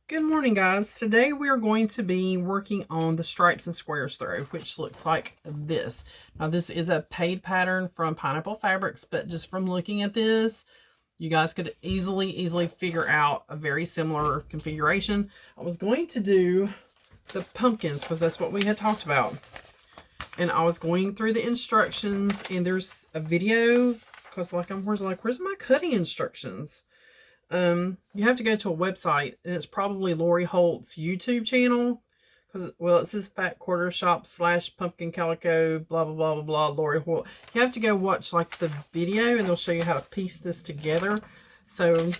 Good morning, guys. Today we are going to be working on the stripes and squares throw, which looks like this. Now this is a paid pattern from Pineapple Fabrics, but just from looking at this, you guys could easily figure out a very similar configuration. I was going to do the pumpkins because that's what we had talked about. And I was going through the instructions, and there's a video because where's my cutting instructions? You have to go to a website, and it's probably Lori Holt's YouTube channel, because it says Fat Quarter Shop / Pumpkin Calico blah blah blah Lori Holt. You have to go watch like the video, and they'll show you how to piece this together. So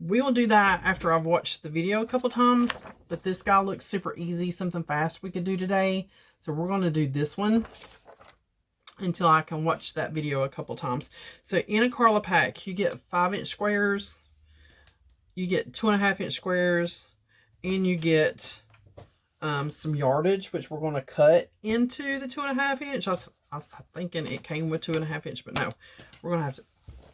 we will do that after I've watched the video a couple times, but this guy looks super easy, something fast we could do today. So we're going to do this one until I can watch that video a couple times. So in a Carla pack, you get 5-inch squares, you get 2.5-inch squares, and you get some yardage, which we're going to cut into the 2.5-inch. I was thinking it came with 2.5-inch, but no, we're going to have to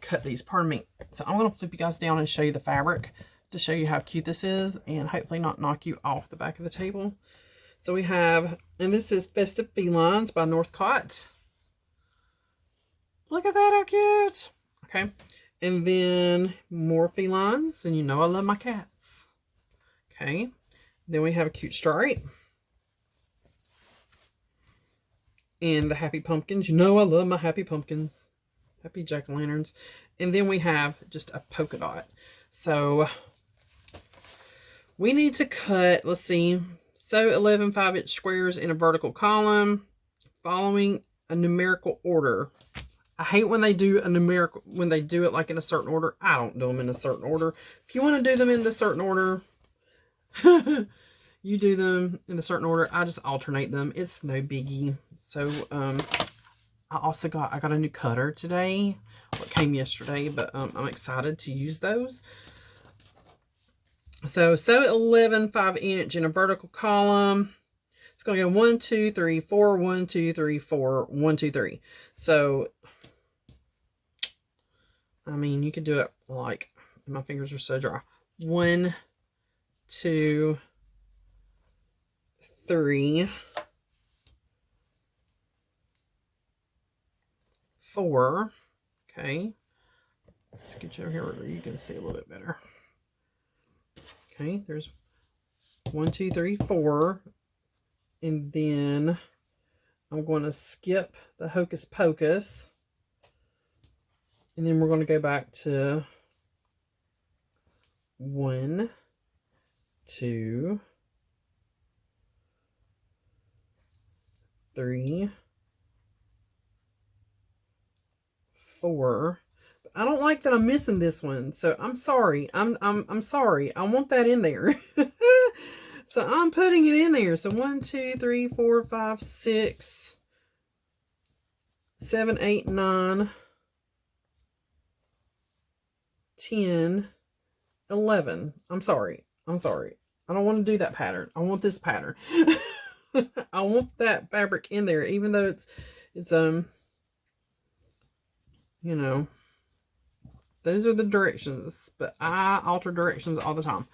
cut these. Pardon me. So I'm going to flip you guys down and show you the fabric to show you how cute this is, and hopefully not knock you off the back of the table. So we have, and this is Festive Felines by Northcott. Look at that, how cute. Okay. And then more felines. And you know I love my cats. Okay. Then we have a cute stripe. And the happy pumpkins. You know I love my happy pumpkins. Happy jack-o'-lanterns. And then we have just a polka dot. So we need to cut, let's see. So 11 5-inch squares in a vertical column following a numerical order. I hate when they do it like in a certain order. I don't do them in a certain order. If you want to do them in the certain order, you do them in a certain order. I just alternate them. It's no biggie. So, I got a new cutter today. Well, it came yesterday, but I'm excited to use those. So 11 5-inch in a vertical column. It's going to go 1 2 3 4 1 2 3 4 1 2 3. So I mean, you could do it like, my fingers are so dry. 1 2 3 4. Okay. Scooch over here where you can see a little bit better. Okay, there's 1 2 3 4. And then I'm going to skip the Hocus Pocus. And then we're going to go back to 1 2 3 4. But I don't like that I'm missing this one, so I'm sorry. I'm sorry. I want that in there. So I'm putting it in there. So 1 2 3 4 5 6 7 8 9 10 11. I'm sorry. I don't want to do that pattern. I want this pattern. I want that fabric in there, even though it's you know, those are the directions, but I alter directions all the time.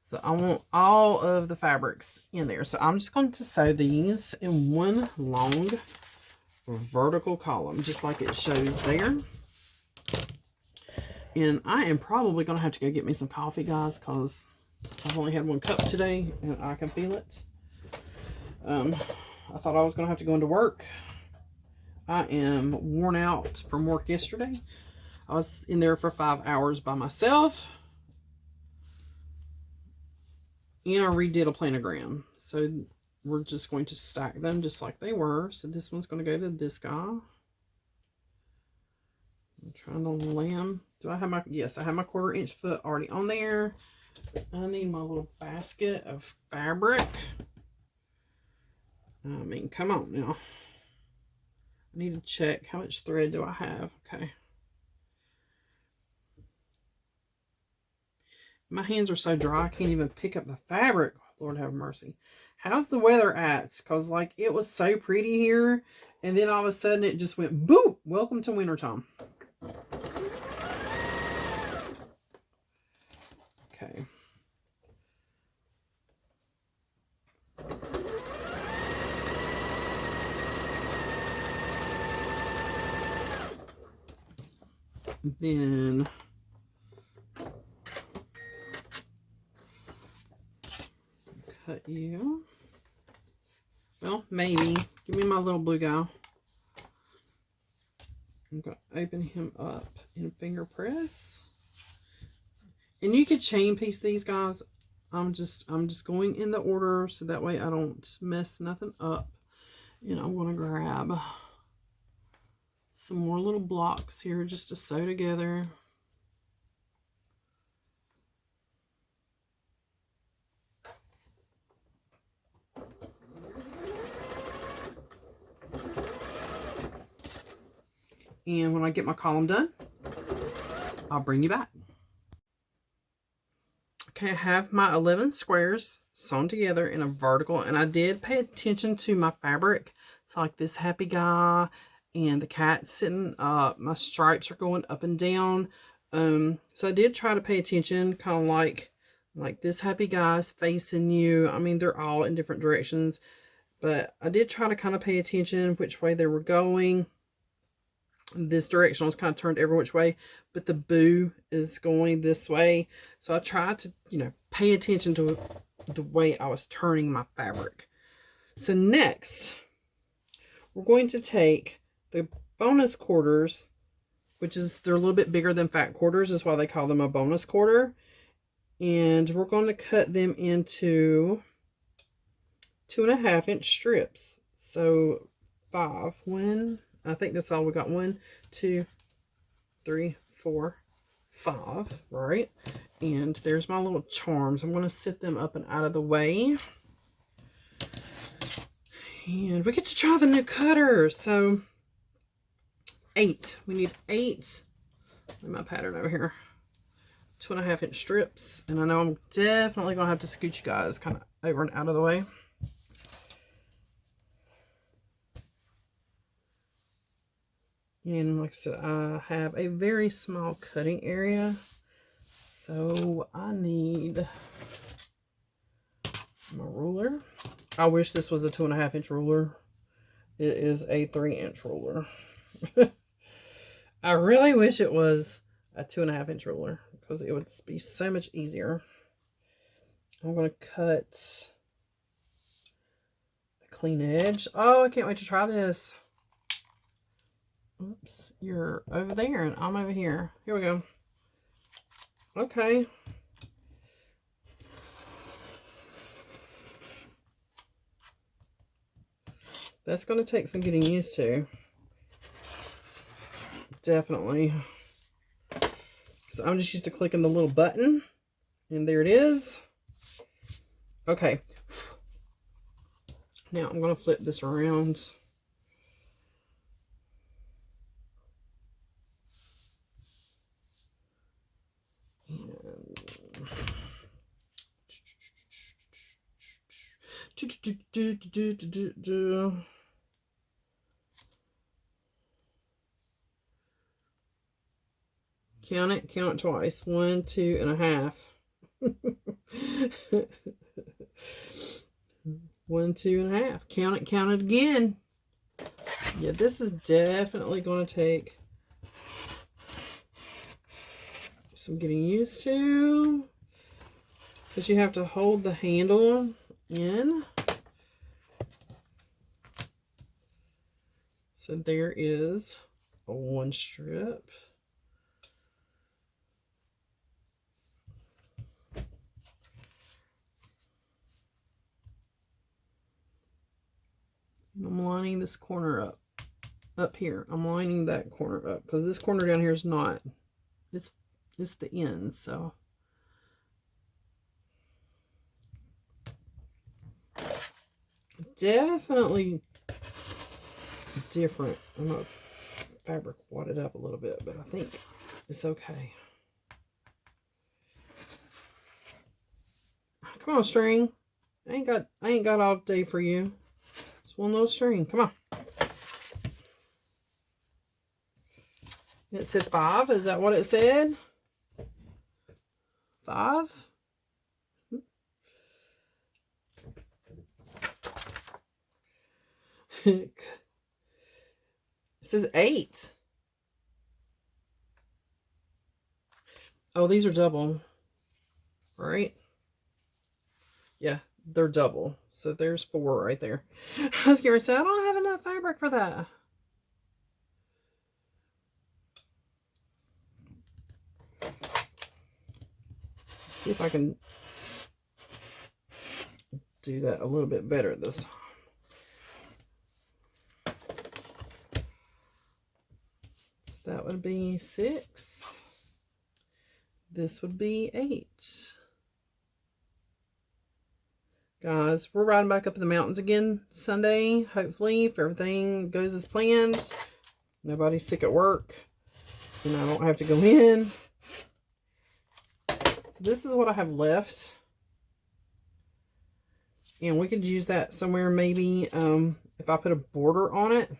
So I want all of the fabrics in there. So I'm just going to sew these in one long vertical column, just like it shows there. And I am probably going to have to go get me some coffee, guys, because I've only had 1 cup today, and I can feel it. I thought I was going to have to go into work. I am worn out from work yesterday. I was in there for 5 hours by myself. And I redid a planogram. So we're just going to stack them just like they were. So this one's going to go to this guy. I'm trying to lay them. Do I have my, yes, I have my 1/4 inch foot already on there. I need my little basket of fabric. I mean, come on now. I need to check how much thread do I have. Okay. My hands are so dry, I can't even pick up the fabric. Lord have mercy. How's the weather at? Because, like, it was so pretty here, and then all of a sudden it just went boop. Welcome to wintertime. Okay. Then cut you. Well, maybe. Give me my little blue guy. I'm going to open him up in finger press. And you could chain piece these guys. I'm just going in the order so that way I don't mess nothing up. And I'm going to grab some more little blocks here just to sew together. And when I get my column done, I'll bring you back. Okay, I have my 11 squares sewn together in a vertical, and I did pay attention to my fabric. So like this happy guy and the cat sitting up, my stripes are going up and down. So I did try to pay attention, kind of like this happy guy's facing you. I mean, they're all in different directions, but I did try to kind of pay attention which way they were going. This direction was kind of turned every which way, but the boo is going this way. So I tried to, you know, pay attention to the way I was turning my fabric. So next, we're going to take the bonus quarters, which is, they're a little bit bigger than fat quarters, is why they call them a bonus quarter. And we're going to cut them into 2.5 inch strips. So 5, I think that's all we got. 1, 2, 3, 4, 5, right? And there's my little charms. I'm going to set them up and out of the way. And we get to try the new cutter. So 8. We need 8. My pattern over here. 2.5 inch strips. And I know I'm definitely going to have to scoot you guys kind of over and out of the way. And like I said, I have a very small cutting area. So I need my ruler. I wish this was a 2.5 inch ruler. It is a 3 inch ruler. I really wish it was a 2.5 inch ruler because it would be so much easier. I'm going to cut the clean edge. Oh, I can't wait to try this. Oops, you're over there and I'm over here. Here we go. Okay. That's going to take some getting used to. Definitely. Because I'm just used to clicking the little button. And there it is. Okay. Now I'm going to flip this around. Count it twice. 1, 2.5. 1, 2.5. Count it again. Yeah, this is definitely going to take some getting used to, because you have to hold the handle in. So there is a 1 strip. And I'm lining this corner up here. I'm lining that corner up because this corner down here is not. It's the ends, so. Definitely different. I'm gonna fabric wad it up a little bit, but I think it's okay. Come on, string. I ain't got all day for you. It's one little string. Come on. It said 5. Is that what it said? 5? It says 8. Oh, these are double, right? Yeah, they're double. So there's 4 right there. I was going to say, I don't have enough fabric for that. Let's see if I can do that a little bit better this time. So that would be 6. This would be 8. Guys, we're riding back up in the mountains again Sunday. Hopefully, if everything goes as planned, nobody's sick at work, and I don't have to go in. So this is what I have left. And we could use that somewhere maybe if I put a border on it.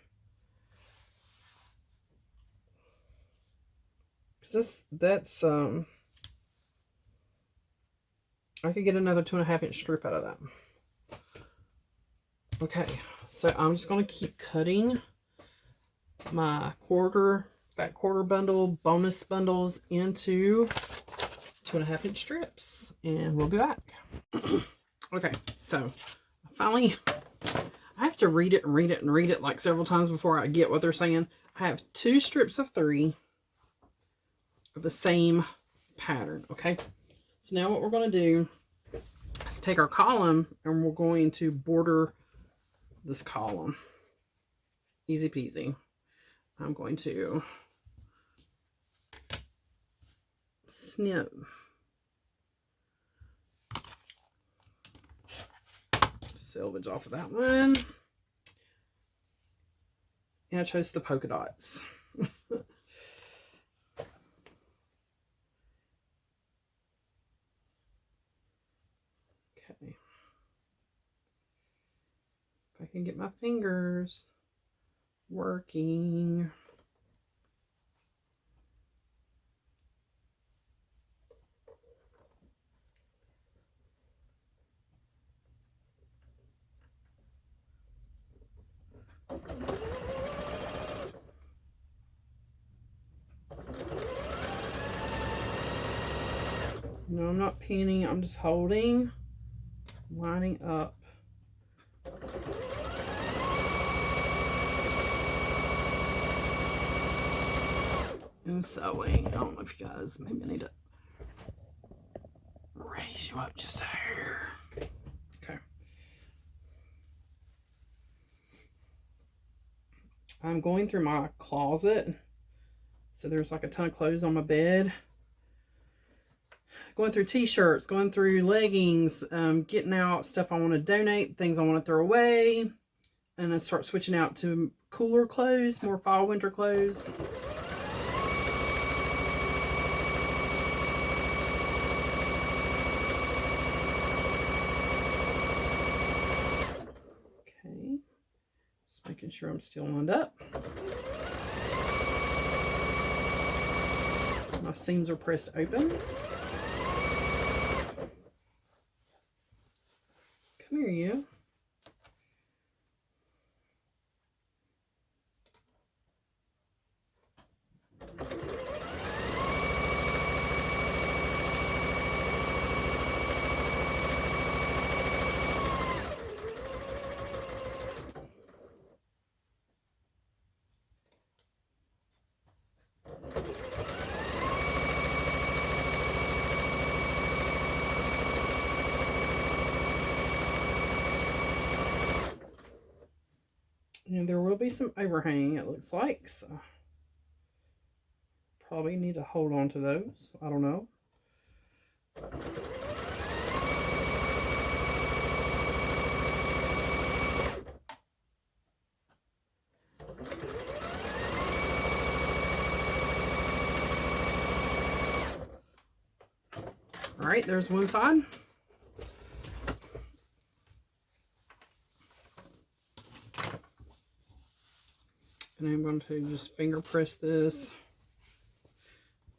That's I could get another 2.5-inch strip out of that. Okay, so I'm just going to keep cutting my fat quarter bundle bonus bundles into 2.5-inch strips, and we'll be back. Okay, so finally, I have to read it and read it and read it like several times before I get what they're saying. I have 2 strips of 3 of the same pattern. Okay, so now what we're going to do is take our column and we're going to border this column. Easy peasy. I'm going to snip selvage off of that one. And I chose the polka dots. Okay. If I can get my fingers working. No, I'm not pinning, I'm just holding, lining up. And sewing. I don't know if you guys, maybe I need to raise you up just a hair. Okay. I'm going through my closet. So there's like a ton of clothes on my bed. Going through t-shirts, going through leggings, getting out stuff I want to donate, things I want to throw away. And I start switching out to cooler clothes, more fall winter clothes. Okay, just making sure I'm still lined up. My seams are pressed open. Come here, you. And there will be some overhang, it looks like, so probably need to hold on to those. I don't know. All right, there's one side. And I'm going to just finger press this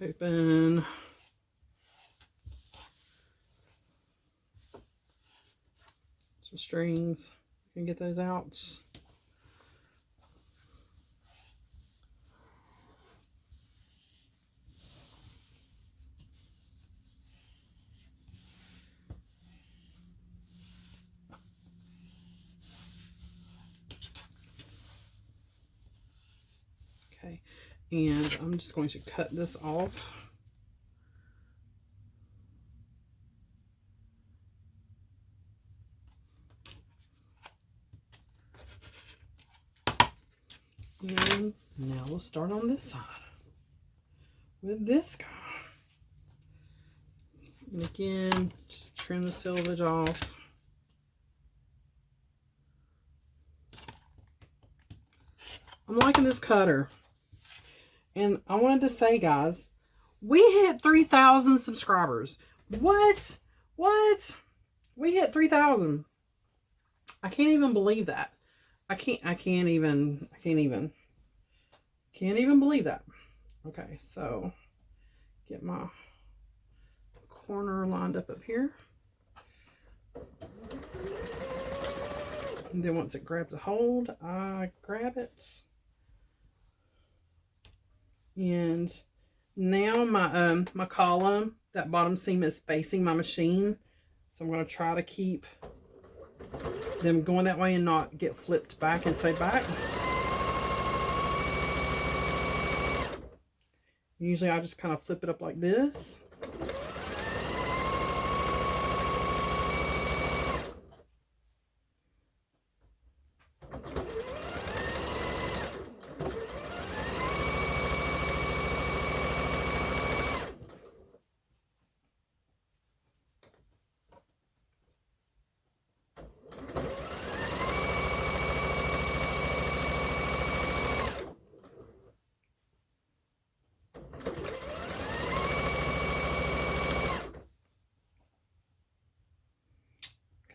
open. Some strings, you can get those out. And I'm just going to cut this off. And now we'll start on this side with this guy. And again, just trim the selvage off. I'm liking this cutter. And I wanted to say, guys, we hit 3,000 subscribers. What? What? We hit 3,000. I can't even believe that. I can't even believe that. Okay, so get my corner lined up here. And then once it grabs a hold, I grab it. And now my my column, that bottom seam is facing my machine. So I'm going to try to keep them going that way and not get flipped back and sewed back. Usually I just kind of flip it up like this.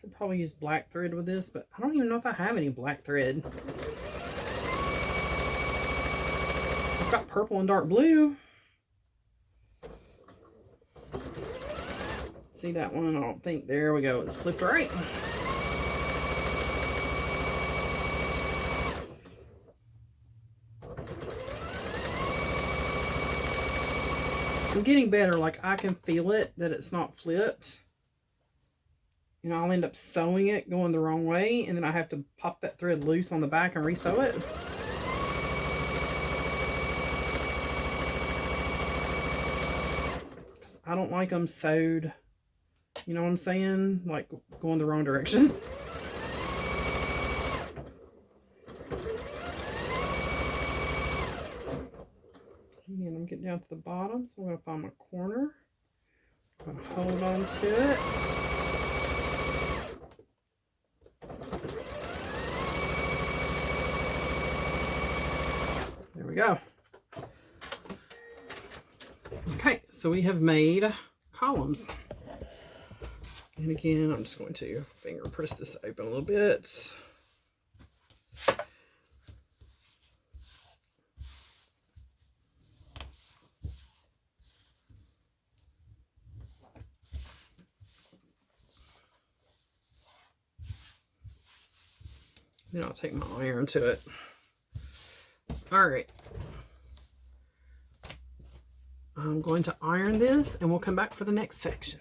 Could probably use black thread with this, but I don't even know if I have any black thread. I've got purple and dark blue. See that one? I don't think. There we go. It's flipped right. I'm getting better. Like, I can feel it that it's not flipped. You know, I'll end up sewing it going the wrong way, and then I have to pop that thread loose on the back and re-sew it. Because I don't like them sewed, you know what I'm saying? Like, going the wrong direction. And I'm getting down to the bottom, so I'm going to find my corner. I'm going to hold on to it. There we go. Okay, so we have made columns. And again, I'm just going to finger press this open a little bit. Then I'll take my iron to it. All right. I'm going to iron this and we'll come back for the next section.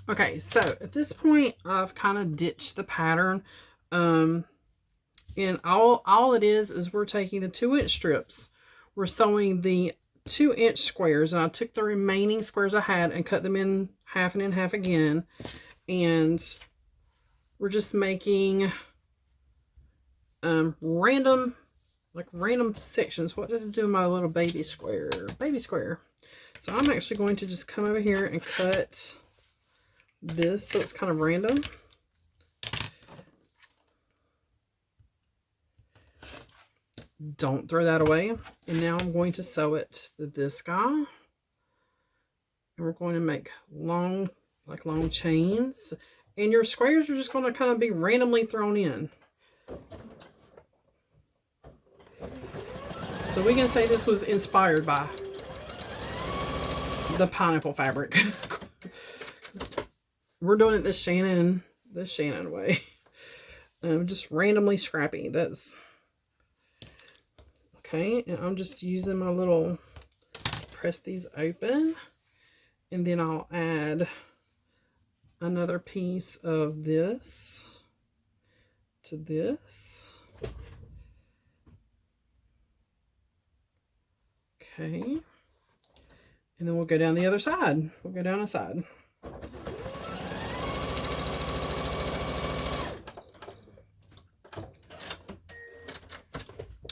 Okay, so at this point, I've kind of ditched the pattern. And all it is we're taking the 2-inch strips. We're sewing the 2-inch squares, and I took the remaining squares I had and cut them in half and in half again. And we're just making random sections. What did I do in my little baby square? Baby square. So I'm actually going to just come over here and cut this so it's kind of random. Don't throw that away. And now I'm going to sew it to this guy. And we're going to make long chains. And your squares are just going to kind of be randomly thrown in. So we can say this was inspired by the pineapple fabric. We're doing it the Shannon way. Just randomly scrappy. That's okay. And I'm just using my little, press these open, and then I'll add another piece of this to this. Okay. And then we'll go down the other side. We'll go down a side.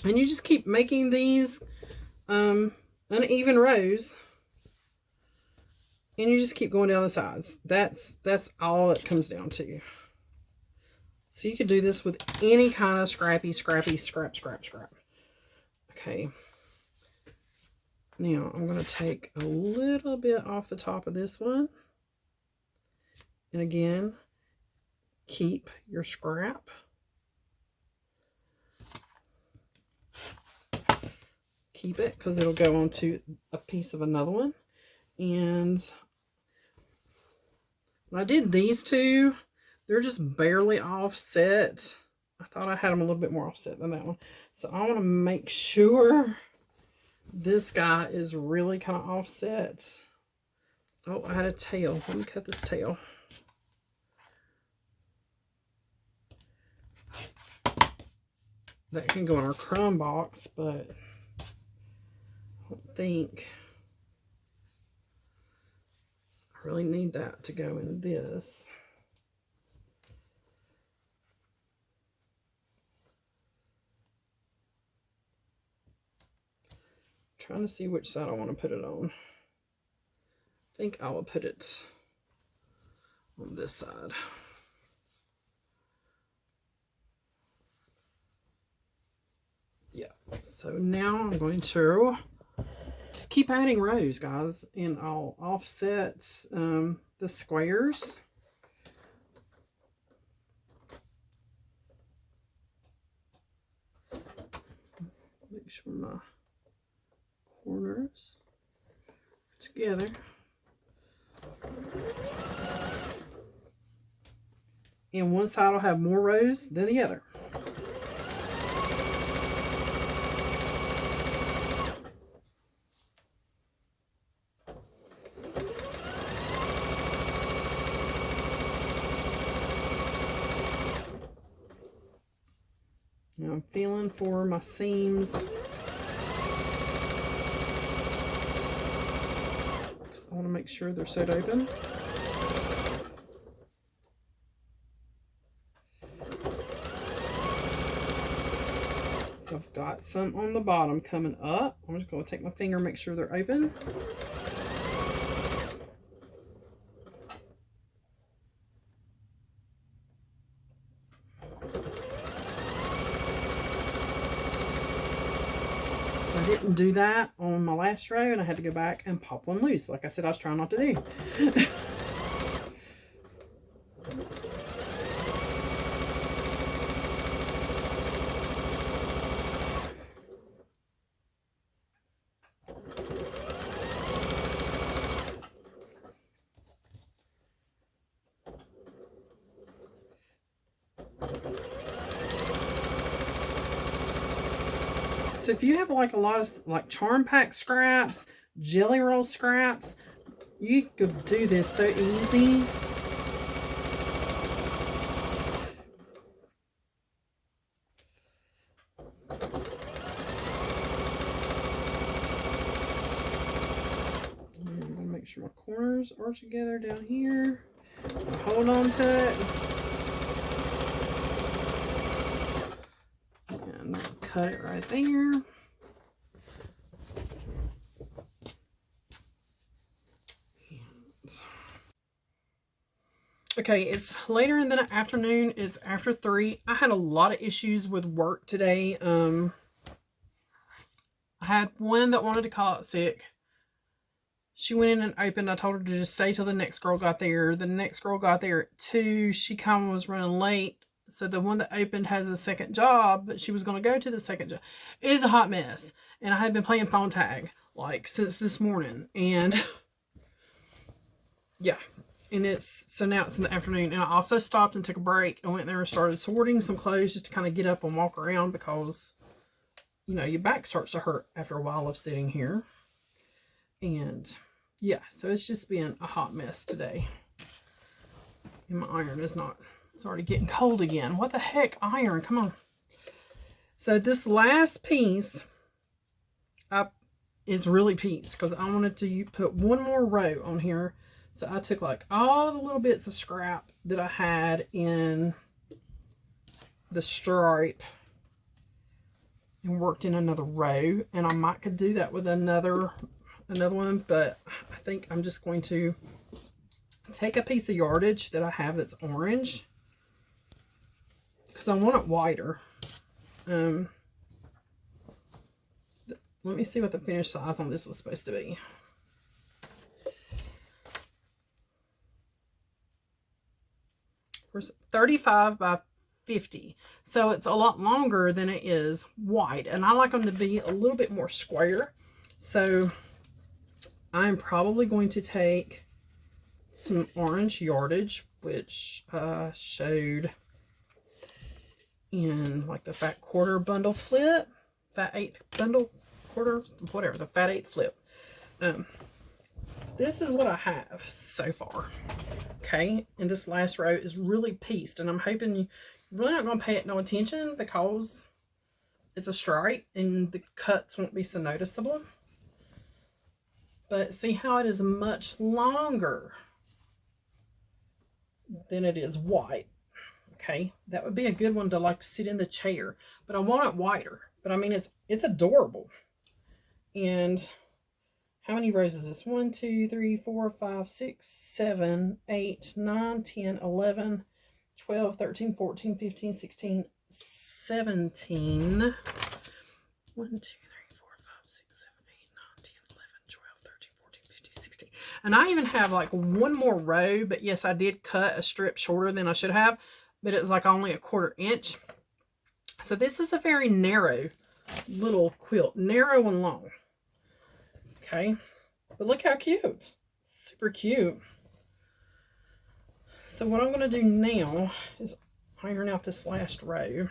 And you just keep making these uneven rows. And you just keep going down the sides. That's all it comes down to. So you could do this with any kind of scrappy, scrap. Okay. Now I'm going to take a little bit off the top of this one. And again, keep your scrap. Keep it because it'll go onto a piece of another one. And when I did these two, they're just barely offset. I thought I had them a little bit more offset than that one. So I want to make sure this guy is really kind of offset. Oh, I had a tail. Let me cut this tail. That can go in our crumb box, but I don't think I really need that to go in this. Trying to see which side I want to put it on. I think I will put it on this side. Yeah, so now I'm going to just keep adding rows, guys, and I'll offset the squares. Make sure my corners are together. And one side will have more rows than the other. Now I'm feeling for my seams. I want to make sure they're sewed open. So I've got some on the bottom coming up. I'm just going to take my finger and make sure they're open. So I didn't do that on my last row, and I had to go back and pop one loose, like I said I was trying not to do. So if you have like a lot of like charm pack scraps, jelly roll scraps, you could do this so easy. I'm gonna make sure my corners are together down here. Hold on to it. And cut it right there. Okay, it's later in the afternoon. It's after 3. I had a lot of issues with work today. I had one that wanted to call out sick. She went in and opened. I told her to just stay till the next girl got there. The next girl got there at 2. She kind of was running late. So the one that opened has a second job, but she was going to go to the second job. It is a hot mess. And I had been playing phone tag like since this morning. And yeah. And so now it's in the afternoon. And I also stopped and took a break and went there and started sorting some clothes just to kind of get up and walk around because, you know, your back starts to hurt after a while of sitting here. And yeah, so it's just been a hot mess today. And my iron is not, it's already getting cold again. What the heck, iron? Come on. So this last piece, I is really pieced because I wanted to put one more row on here. So I took like all the little bits of scrap that I had in the stripe and worked in another row, and I might could do that with another one, but I think I'm just going to take a piece of yardage that I have that's orange because I want it wider. Let me see what the finished size on this was supposed to be. It's 35 by 50. So it's a lot longer than it is wide. And I like them to be a little bit more square. So I'm probably going to take some orange yardage, which I showed in like the fat quarter bundle flip, fat eighth bundle quarter, whatever, the fat eighth flip. This is what I have so far. Okay, and this last row is really pieced, and I'm hoping you're really not going to pay it no attention because it's a stripe and the cuts won't be so noticeable. But see how it is much longer than it is wide. Okay, that would be a good one to like sit in the chair, but I want it wider. But I mean, it's adorable. And how many rows is this? 1, 2, 3, 4, 5, 6, 7, 8, 9, 10, 11, 12, 13, 14, 15, 16, 17. 1, 2, 3, 4, 5, 6, 7, 8, 9, 10, 11, 12, 13, 14, 15, 16. And I even have like one more row, but yes, I did cut a strip shorter than I should have, but it was like only a 1/4 inch. So this is a very narrow little quilt, narrow and long. Okay, but look how cute. Super cute. So what I'm going to do now is iron out this last row,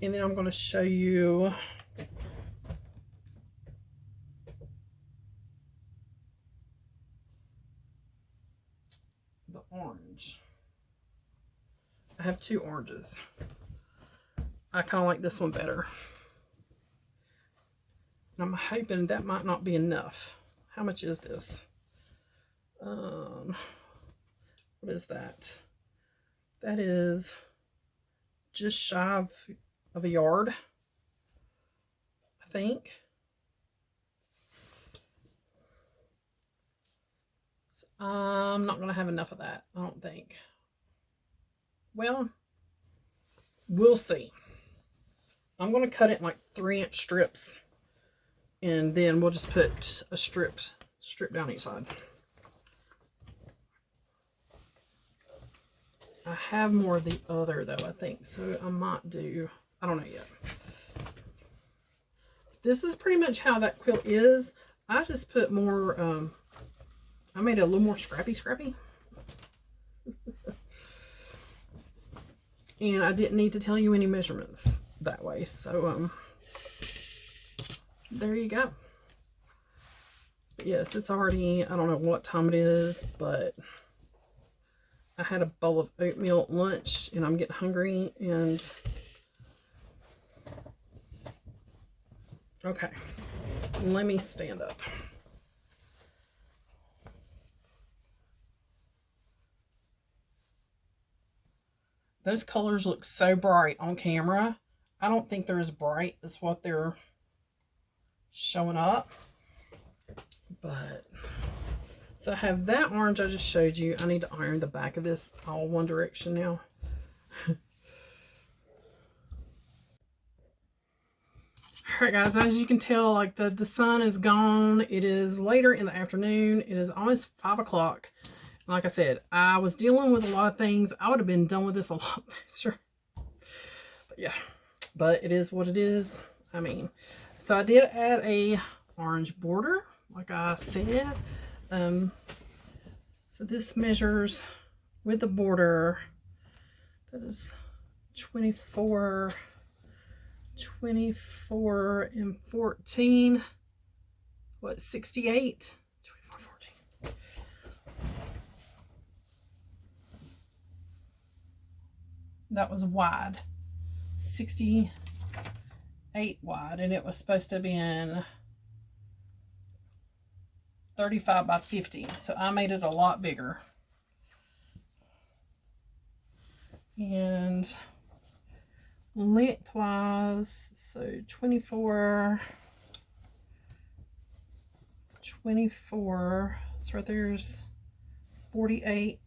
and then I'm going to show you the orange. I have 2 oranges. I kind of like this one better. And I'm hoping that might not be enough. How much is this? What is that? That is just shy of a yard, I think. So I'm not going to have enough of that, I don't think. Well, we'll see. I'm going to cut it in like 3-inch strips, and then we'll just put a strip down each side. I have more of the other though, I think, so I might do, I don't know yet. This is pretty much how that quilt is. I just put more, I made it a little more scrappy. And I didn't need to tell you any measurements that way, so there you go. Yes, it's already, I don't know what time it is, but I had a bowl of oatmeal at lunch and I'm getting hungry. And okay, let me stand up. Those colors look so bright on camera. I don't think they're as bright as what they're showing up, but so I have that orange I just showed you. I need to iron the back of this all one direction now. Alright guys, as you can tell, like the sun is gone. It is later in the afternoon. It is almost 5 o'clock. Like I said, I was dealing with a lot of things. I would have been done with this a lot faster. But yeah, but it is what it is. I mean, so I did add a orange border, like I said. So this measures with the border, that is 24 and 14, what, 68? 24, 14. That was wide, 68 wide, and it was supposed to be in 35 by 50. So I made it a lot bigger. And lengthwise, so 24, so right there's 48,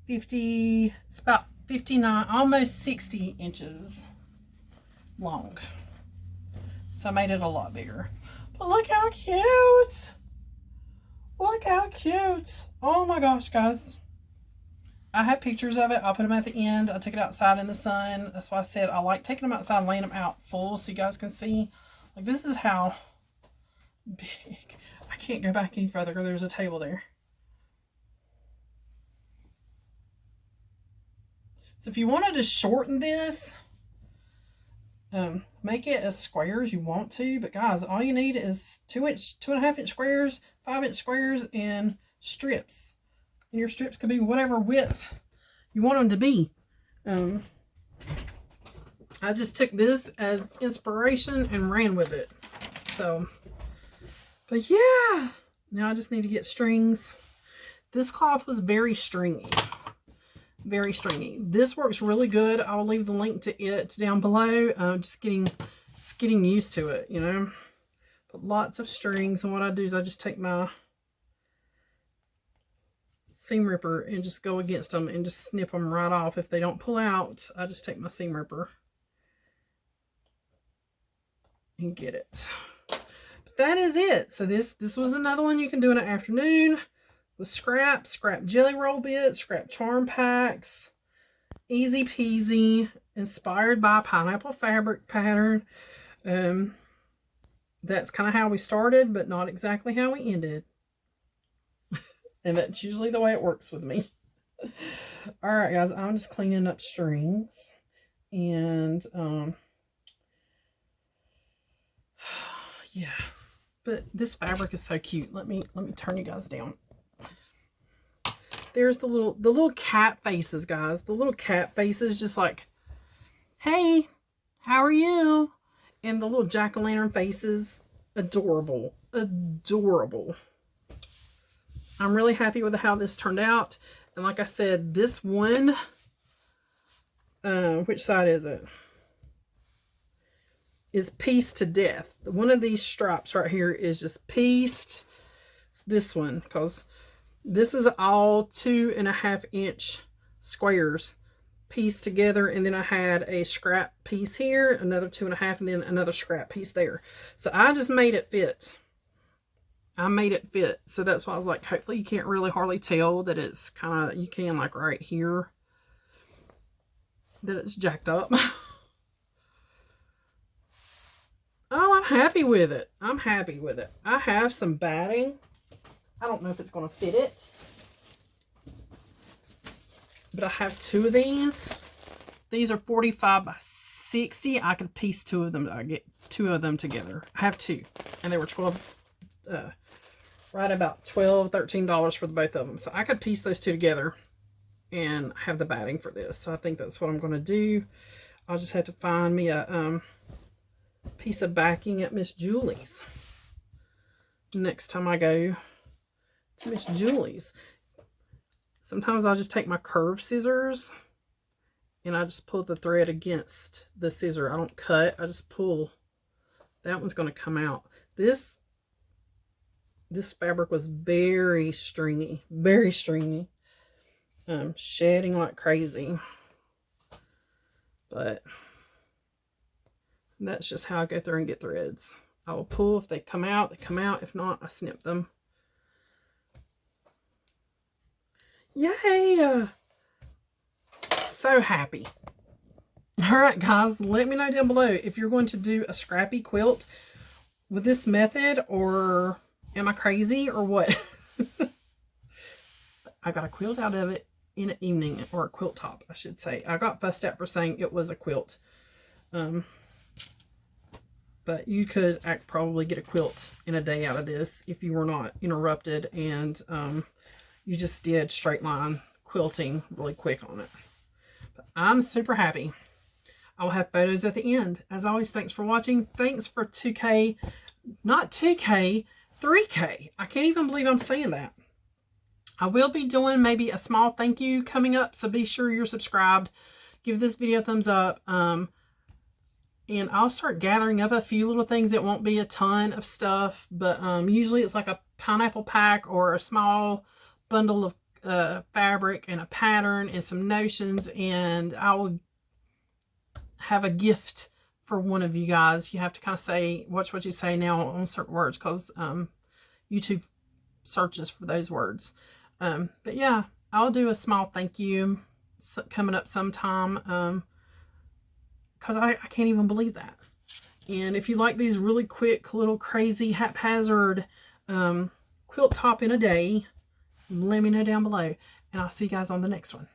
50, it's about 59, almost 60 inches long. So I made it a lot bigger. But look how cute! Look how cute! Oh my gosh, guys. I have pictures of it. I'll put them at the end. I took it outside in the sun. That's why I said I like taking them outside and laying them out full so you guys can see. Like, this is how big. I can't go back any further because there's a table there. So if you wanted to shorten this, make it as square as you want to. But guys, all you need is 2.5 inch squares, 5 inch squares, and strips. And your strips could be whatever width you want them to be. I just took this as inspiration and ran with it. So, but yeah, now I just need to get strings. This cloth was very stringy. Very stringy. This works really good. I'll leave the link to it down below. Just getting used to it, you know. But lots of strings, and what I do is I just take my seam ripper and just go against them and just snip them right off. If they don't pull out, I just take my seam ripper and get it. But that is it. So this was another one you can do in an afternoon with scrap jelly roll bits, scrap charm packs. Easy peasy. Inspired by pineapple fabric pattern. That's kind of how we started, but not exactly how we ended. And that's usually the way it works with me. All right, guys, I'm just cleaning up strings. And, yeah. But this fabric is so cute. Let me turn you guys down. There's the little cat faces, guys. The little cat faces, just like, hey, how are you? And the little jack-o'-lantern faces. Adorable. Adorable. I'm really happy with how this turned out. And like I said, this one, which side is it? Is pieced to death. One of these stripes right here is just pieced. This one, because this is all 2.5 inch squares pieced together. And then I had a scrap piece here, another 2.5, and then another scrap piece there. So I just made it fit. I made it fit. So that's why I was like, hopefully you can't really hardly tell that it's kind of, you can like right here, that it's jacked up. Oh, I'm happy with it. I'm happy with it. I have some batting. I don't know if it's going to fit it, but I have 2 of these. These are 45 by 60. I could piece 2 of them. I get 2 of them together. I have 2, and they were right about $12, $13 for the both of them. So I could piece those 2 together and have the batting for this. So I think that's what I'm going to do. I'll just have to find me a piece of backing at Miss Julie's next time I go to Miss Julie's. Sometimes I'll just take my curved scissors and I just pull the thread against the scissor. I don't cut, I just pull. That one's going to come out. This fabric was very stringy, shedding like crazy. But that's just how I go through and get threads. I will pull. If they come out, they come out. If not, I snip them. Yay! So happy. All right, guys, let me know down below if you're going to do a scrappy quilt with this method, or am I crazy, or what? I got a quilt out of it in an evening, or a quilt top, I should say. I got fussed at for saying it was a quilt. But you could probably get a quilt in a day out of this if you were not interrupted and you just did straight line quilting really quick on it. But I'm super happy. I will have photos at the end. As always, thanks for watching. Thanks for 2K, not 2K, 3K. I can't even believe I'm saying that. I will be doing maybe a small thank you coming up, so be sure you're subscribed. Give this video a thumbs up. And I'll start gathering up a few little things. It won't be a ton of stuff, but usually it's like a pineapple pack or a small bundle of fabric and a pattern and some notions, and I will have a gift for one of you guys. You have to kind of say, watch what you say now on certain words, because YouTube searches for those words. But yeah, I'll do a small thank you coming up sometime, because I can't even believe that. And if you like these really quick, little crazy, haphazard quilt top in a day, let me know down below. And I'll see you guys on the next one.